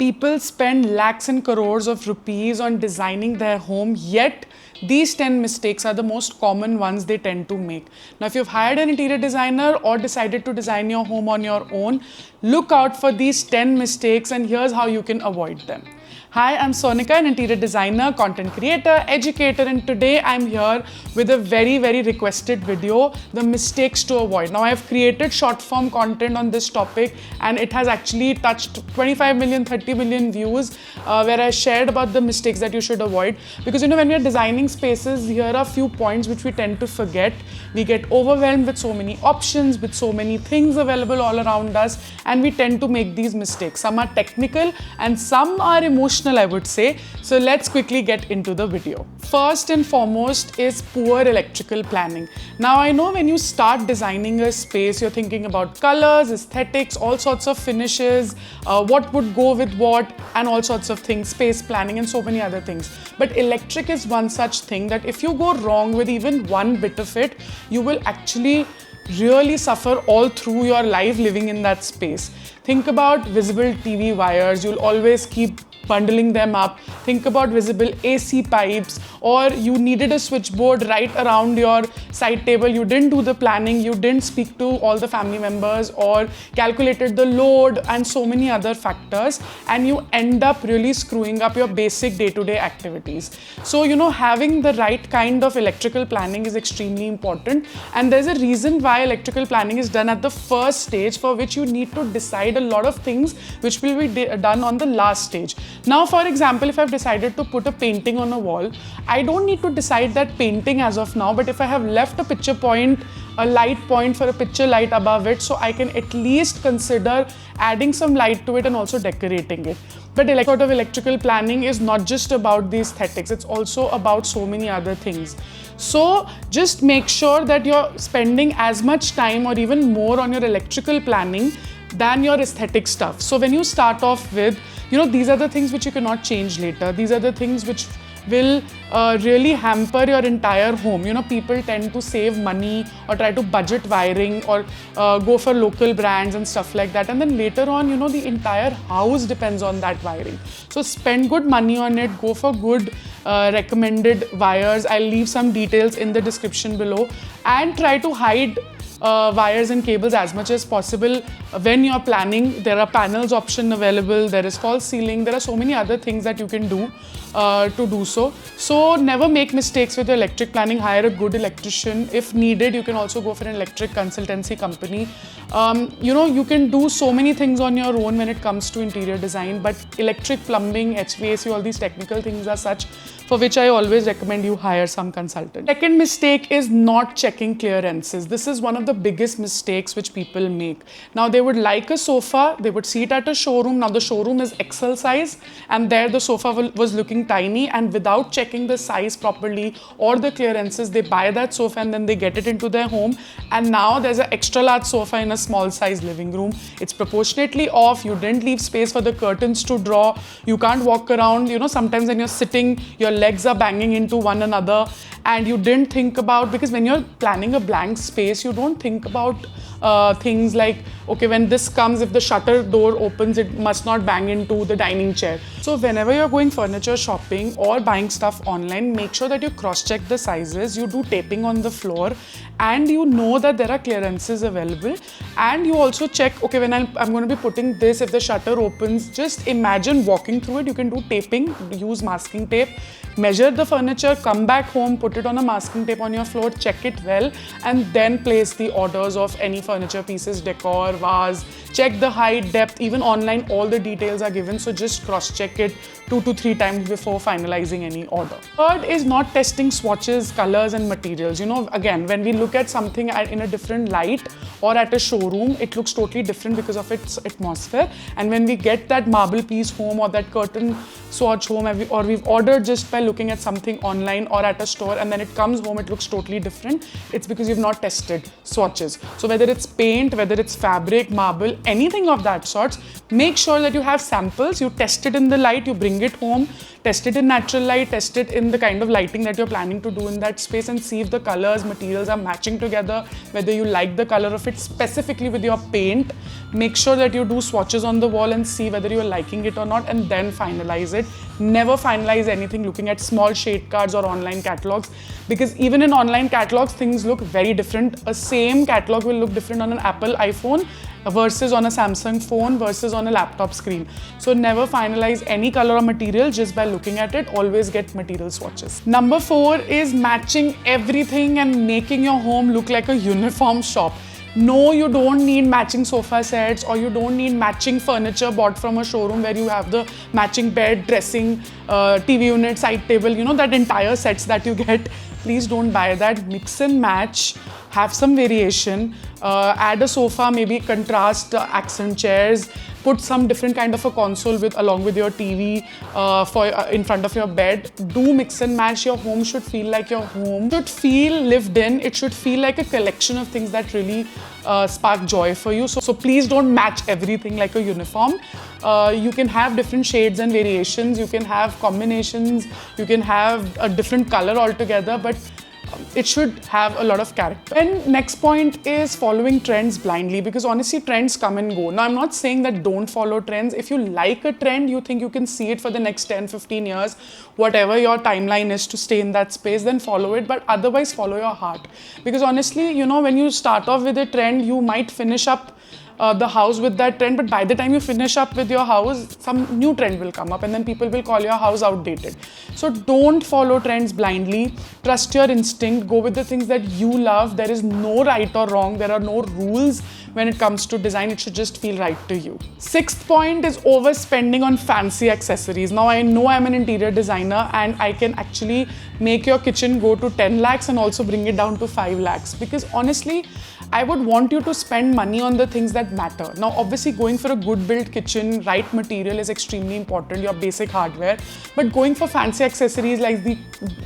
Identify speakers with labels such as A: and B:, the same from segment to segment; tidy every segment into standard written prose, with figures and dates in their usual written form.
A: People spend lakhs and crores of rupees on designing their home, yet these 10 mistakes are the most common ones they tend to make. Now, if you've hired an interior designer or decided to design your home on your own, look out for these 10 mistakes and here's how you can avoid them. Hi, I'm Sonika, an interior designer, content creator, educator, and today I'm here with a very, very requested video, the mistakes to avoid. Now, I've created short form content on this topic and it has actually touched 25 million, 30 million views where I shared about the mistakes that you should avoid. Because when we're designing spaces, here are a few points which we tend to forget. We get overwhelmed with so many options, with so many things available all around us, and we tend to make these mistakes. Some are technical and some are emotional, I would say. So let's quickly get into the video. First and foremost is poor electrical planning. Now, I know when you start designing a space, you're thinking about colors, aesthetics, all sorts of finishes, what would go with what, and all sorts of things, space planning and so many other things. But electric is one such thing that if you go wrong with even one bit of it, you will actually really suffer all through your life living in that space. Think about visible TV wires. You'll always keep bundling them up. Think about visible AC pipes, or you needed a switchboard right around your side table. You didn't do the planning, you didn't speak to all the family members or calculated the load and so many other factors, and you end up really screwing up your basic day-to-day activities. So, having the right kind of electrical planning is extremely important, and there's a reason why electrical planning is done at the first stage, for which you need to decide a lot of things which will be done on the last stage. Now, for example, if I've decided to put a painting on a wall, I don't need to decide that painting as of now, but if I have left a picture point, a light point for a picture light above it, so I can at least consider adding some light to it and also decorating it. But sort of electrical planning is not just about the aesthetics, it's also about so many other things. So just make sure that you're spending as much time or even more on your electrical planning than your aesthetic stuff. So when you start off with, these are the things which you cannot change later. These are the things which will really hamper your entire home. People tend to save money or try to budget wiring or go for local brands and stuff like that. And then later on, the entire house depends on that wiring. So spend good money on it, go for good recommended wires. I'll leave some details in the description below, and try to hide wires and cables as much as possible when you're planning. There are panels option available, there is false ceiling, there are so many other things that you can do to do so. So never make mistakes with your electric planning. Hire a good electrician. If needed, you can also go for an electric consultancy company. You can do so many things on your own when it comes to interior design, but electric, plumbing, HVAC, all these technical things are such for which I always recommend you hire some consultant. Second mistake is not checking clearances. This is one of the biggest mistakes which people make. Now, they would like a sofa, they would see it at a showroom. Now, the showroom is XL size, and there the sofa was looking tiny, and without checking the size properly or the clearances, they buy that sofa and then they get it into their home, and now there's an extra large sofa in a small size living room. It's proportionately off. You didn't leave space for the curtains to draw. You can't walk around. Sometimes when you're sitting, your legs are banging into one another, and you didn't think about, because when you're planning a blank space, you don't think about things like, okay, when this comes, if the shutter door opens, it must not bang into the dining chair. So whenever you're going furniture shopping or buying stuff online, make sure that you cross-check the sizes, you do taping on the floor, and you know that there are clearances available. And you also check, okay, when I'm going to be putting this, if the shutter opens, just imagine walking through it. You can do taping, use masking tape, measure the furniture, come back home, put it on a masking tape on your floor, check it well, and then place the orders of any furniture pieces, decor, vase. Check the height, depth. Even online, all the details are given, so just cross-check it 2 to 3 times before finalizing any order. Third is not testing swatches, colors and materials. Again, when we look at something in a different light or at a showroom, it looks totally different because of its atmosphere. And when we get that marble piece home or that curtain swatch home, or we've ordered just by looking at something online or at a store, and then it comes home, it looks totally different, it's because you've not tested swatches. So whether it's paint, whether it's fabric, marble, anything of that sort, make sure that you have samples, you test it in the light, you bring it home, test it in natural light, test it in the kind of lighting that you're planning to do in that space, and see if the colors, materials are matching together, whether you like the color of it specifically with your paint, make sure that you do swatches on the wall and see whether you're liking it or not, and then finalize it. Never finalize anything looking at small shade cards or online catalogs, because even in online catalogs, things look very different. A same catalog will look different on an Apple iPhone versus on a Samsung phone versus on a laptop screen. So never finalize any color or material just by looking at it. Always get material swatches. Number 4 is matching everything and making your home look like a uniform shop. No, you don't need matching sofa sets, or you don't need matching furniture bought from a showroom where you have the matching bed, dressing, TV unit, side table, you know, that entire sets that you get. Please don't buy that. Mix and match, have some variation, add a sofa, maybe contrast accent chairs, put some different kind of a console along with your TV in front of your bed. Do mix and match. Your home should feel like your home. It should feel lived in. It should feel like a collection of things that really spark joy for you. So please don't match everything like a uniform. You can have different shades and variations. You can have combinations. You can have a different color altogether, but it should have a lot of character. And next point is following trends blindly, because honestly trends come and go. Now I'm not saying that don't follow trends. If you like a trend, you think you can see it for the next 10-15 years, whatever your timeline is to stay in that space, then follow it. But otherwise follow your heart, because honestly, you know, when you start off with a trend, you might finish up the house with that trend, but by the time you finish up with your house, some new trend will come up and then people will call your house outdated. So don't follow trends blindly. Trust your instinct. Go with the things that you love. There is no right or wrong. There are no rules when it comes to design. It should just feel right to you. 6th point is overspending on fancy accessories. Now I know I'm an interior designer and I can actually make your kitchen go to 10 lakhs and also bring it down to 5 lakhs, because honestly, I would want you to spend money on the things that matter. Now, obviously, going for a good built kitchen, right material is extremely important, your basic hardware. But going for fancy accessories like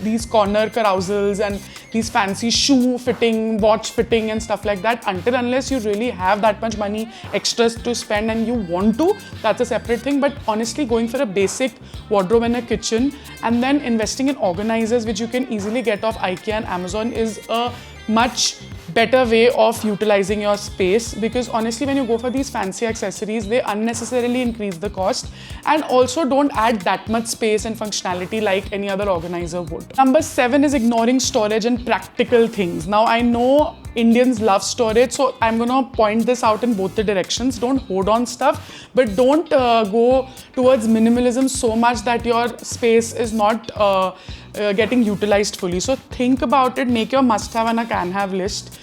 A: these corner carousels and these fancy shoe fitting, watch fitting and stuff like that, unless you really have that much money extras to spend and you want to, that's a separate thing. But honestly, going for a basic wardrobe and a kitchen and then investing in organizers, which you can easily get off IKEA and Amazon, is a much better way of utilizing your space, because honestly when you go for these fancy accessories, they unnecessarily increase the cost and also don't add that much space and functionality like any other organizer would. Number 7 is ignoring storage and practical things. Now I know Indians love storage, so I'm gonna point this out in both the directions. Don't hoard on stuff, but don't go towards minimalism so much that your space is not getting utilized fully. So think about it, make your must-have and a can-have list.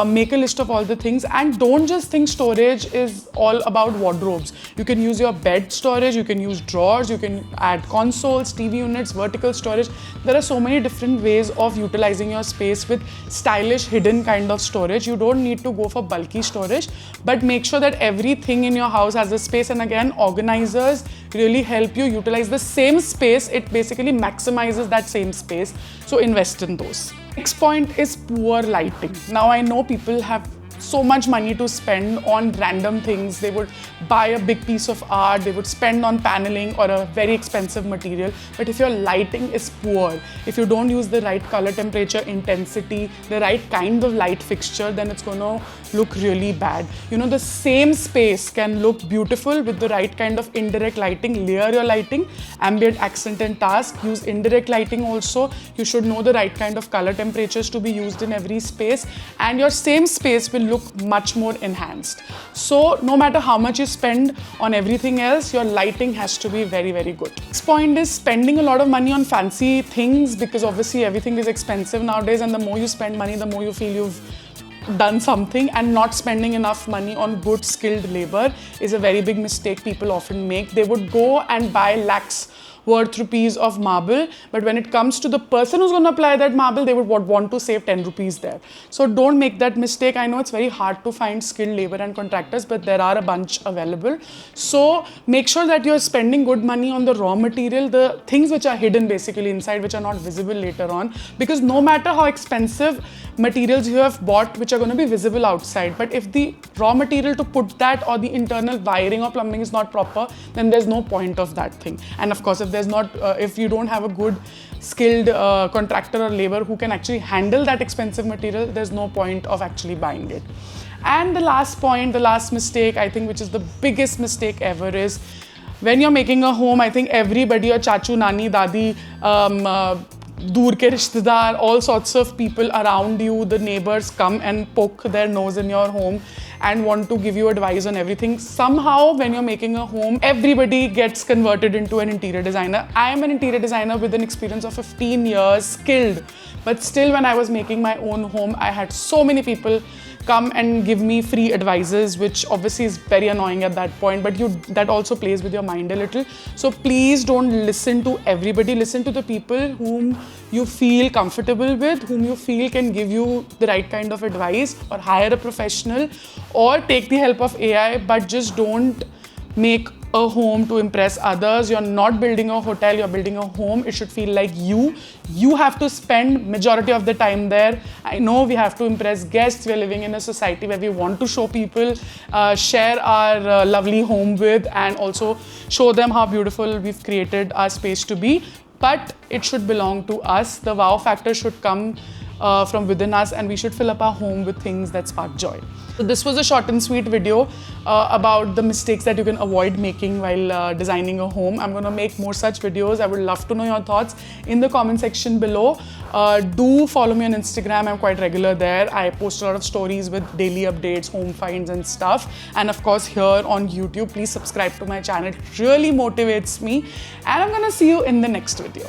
A: Make a list of all the things, and don't just think storage is all about wardrobes. You can use your bed storage, you can use drawers, you can add consoles, TV units, vertical storage. There are so many different ways of utilizing your space with stylish hidden kind of storage. You don't need to go for bulky storage, but make sure that everything in your house has a space. And again, organizers really help you utilize the same space. It basically maximizes that same space. So invest in those. Next point is poor lighting. Now I know people have so much money to spend on random things. They would buy a big piece of art, they would spend on paneling or a very expensive material. But if your lighting is poor, if you don't use the right color temperature, intensity, the right kind of light fixture, then it's going to look really bad. You know, the same space can look beautiful with the right kind of indirect lighting. Layer your lighting, ambient, accent and task. Use indirect lighting also. You should know the right kind of color temperatures to be used in every space, and your same space will look much more enhanced. So no matter how much you spend on everything else, your lighting has to be very, very good. Next point is spending a lot of money on fancy things, because obviously everything is expensive nowadays, and the more you spend money, the more you feel you've done something. And not spending enough money on good skilled labor is a very big mistake people often make. They would go and buy lakhs worth rupees of marble, but when it comes to the person who's going to apply that marble, they would want to save 10 rupees there. So don't make that mistake. I know it's very hard to find skilled labor and contractors, but there are a bunch available. So make sure that you're spending good money on the raw material, the things which are hidden basically inside, which are not visible later on, because no matter how expensive materials you have bought, which are going to be visible outside, but if the raw material to put that or the internal wiring or plumbing is not proper, then there's no point of that thing. And of course, if you don't have a good skilled contractor or labor who can actually handle that expensive material, there's no point of actually buying it. And the last point, the last mistake, I think, which is the biggest mistake ever, is when you're making a home, I think everybody, your chachu, nani, dadi, dur ke rishtedar, all sorts of people around you, the neighbors come and poke their nose in your home and want to give you advice on everything. Somehow, when you're making a home, everybody gets converted into an interior designer. I am an interior designer with an experience of 15 years, skilled. But still, when I was making my own home, I had so many people come and give me free advices, which obviously is very annoying at that point, but that also plays with your mind a little. So please don't listen to everybody. Listen to the people whom you feel comfortable with, whom you feel can give you the right kind of advice, or hire a professional, or take the help of AI, but just don't make a home to impress others. You're not building a hotel, you're building a home. It should feel like you. You have to spend majority of the time there. I know we have to impress guests. We're living in a society where we want to show people, share our lovely home with, and also show them how beautiful we've created our space to be. But it should belong to us. The wow factor should come from within us, and we should fill up our home with things that spark joy. So this was a short and sweet video about the mistakes that you can avoid making while designing a home. I'm going to make more such videos. I would love to know your thoughts in the comment section below. Do follow me on Instagram. I'm quite regular there. I post a lot of stories with daily updates, home finds and stuff. And of course here on YouTube, please subscribe to my channel. It really motivates me. And I'm going to see you in the next video.